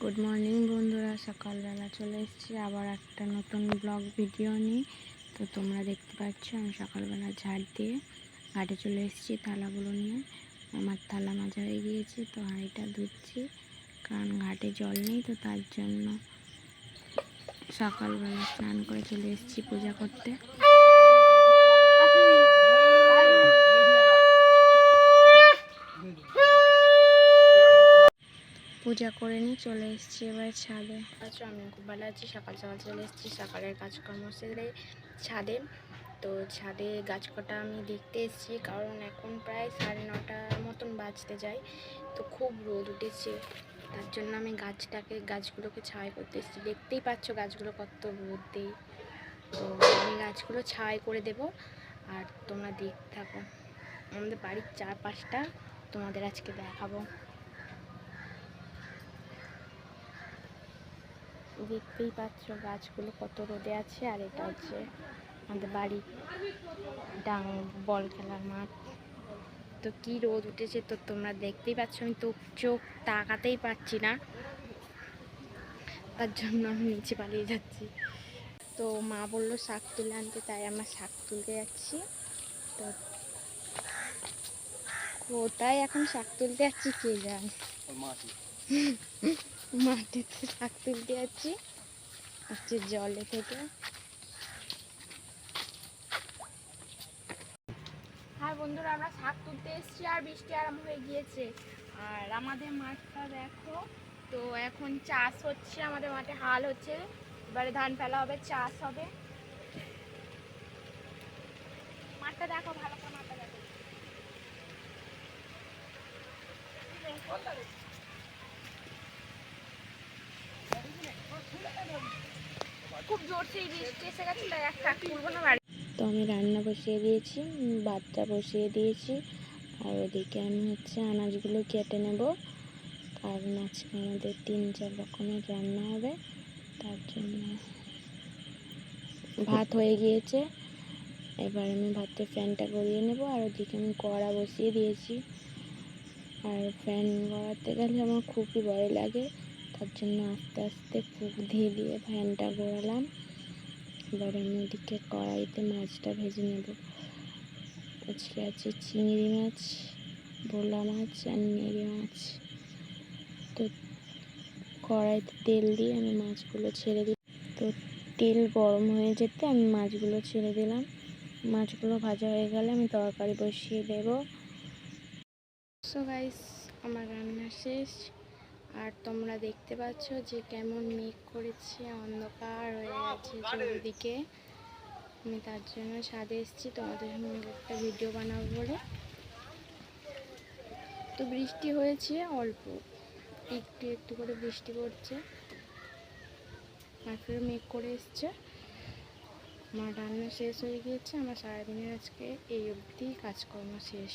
Good morning বন্ধুরা, সকালবেলা চলে এসেছি আবার একটা নতুন ব্লগ ভিডিও নিয়ে। তো তোমরা দেখতে পাচ্ছ আমি সকালবেলা ঝাড় দিয়ে ঘাটে চলে এসেছি থালাগুলো নিয়ে। আমার থালা মাজা হয়ে গিয়েছে, তো হাঁড়িটা ধুচ্ছি কারণ ঘাটে জল নেই, তো তার জন্য সকালবেলা স্নান করে চলে এসেছি পূজা করতে। পূজা করে নিয়ে চলে এসেছি এবার ছাদে। আচ্ছা, আমি খুব ভালো আছি। সকাল সকাল চলে এসেছি সকালের কাজকর্ম সেরে ছাদে। তো ছাদে গাছ কটা আমি দেখতে এসেছি কারণ এখন প্রায় 9:30 মতন বাজতে যায়, তো খুব রোদ উঠেছে। তার জন্য আমি গাছগুলোকে ছাই করতে এসেছি। দেখতেই পাচ্ছ গাছগুলো কত রোদ দেয়, তো আমি গাছগুলো ছাই করে দেব আর তোমরা দেখতে থাকো। আমাদের বাড়ির চারপাশটা তোমাদের আজকে দেখাবো। দেখতেই পাচ্ছ গাছগুলো কত রোদে আছে। আর এটা হচ্ছে আমাদের বাড়ির বল খেলার মাঠ। তো কি রোদ উঠেছে, তো তোমরা দেখতেই পাচ্ছ। আমি তো চোখ তাকাতেই পারছি না, তার জন্য আমি নিচে পালিয়ে যাচ্ছি। তো মা বললো শাক তুলে আনতে, তাই আমরা শাক তুলতে যাচ্ছি। তো কোথায় এখন শাক তুলতে যাচ্ছি কে জানে, মাটিতে শাক তুলতে যাচ্ছি হচ্ছে জলে থেকে। হ্যাঁ বন্ধুরা, আমরা শাক তুলতে এসেছি আর বৃষ্টি আরম্ভ হয়ে গিয়েছে। আর আমাদের মাঠটা দেখো, তো এখন চাষ হচ্ছে, আমাদের মাঠে হাল হচ্ছে, এবারে ধান ফেলা হবে, চাষ হবে। মাঠটা দেখো, ভালো করে মাঠটা দেখো। খুব জোরছে বৃষ্টি এসে গেছে, তাই এক শাক তুলবো না বাড়ি। তো আমি রান্না বসিয়ে দিয়েছি, ভাতটা বসিয়ে দিয়েছি, আর ওদিকে আমি হচ্ছে আনাজগুলো কেটে নেব কারণ আজকে আমাদের 3-4 রকমের রান্না হবে। তার জন্য ভাত হয়ে গিয়েছে, এবার আমি ভাতের ফ্যানটা গড়িয়ে নেব। আর ওদিকে আমি কড়া বসিয়ে দিয়েছি। আর ফ্যান গড়াতে গেলে আমার খুবই ভয় লাগে, তার জন্য আস্তে আস্তে ফুঁক দিয়ে দিয়ে ফ্যানটা গড়ালাম। এবার আমি ওদিকে কড়াইতে মাছটা ভেজে নেব। আজকে আছে চিংড়ি মাছ, ভোলা মাছ আর নেড়ে মাছ। তো কড়াইতে তেল দিয়ে আমি মাছগুলো ছেড়ে দিই। তো তেল গরম হয়ে যেতে আমি মাছগুলো ছেড়ে দিলাম। মাছগুলো ভাজা হয়ে গেলে আমি তরকারি বসিয়ে দেব। সো গাইস, আমার রান্না শেষ। আর তোমরা দেখতে পাচ্ছ যে কেমন মেঘ করেছে, অন্ধকার হয়ে গেছে চারিদিকে। আমি তার জন্য ছাদে এসেছি তোমাদের সঙ্গে একটা ভিডিও বানাবো বলে। তো বৃষ্টি হয়েছে অল্প, একটু একটু করে বৃষ্টি পড়ছে, আর ফের মেঘ করে এসছে। আমার রান্না শেষ হয়ে গিয়েছে। আমার সারাদিনের আজকে এই অবধি কাজকর্ম শেষ।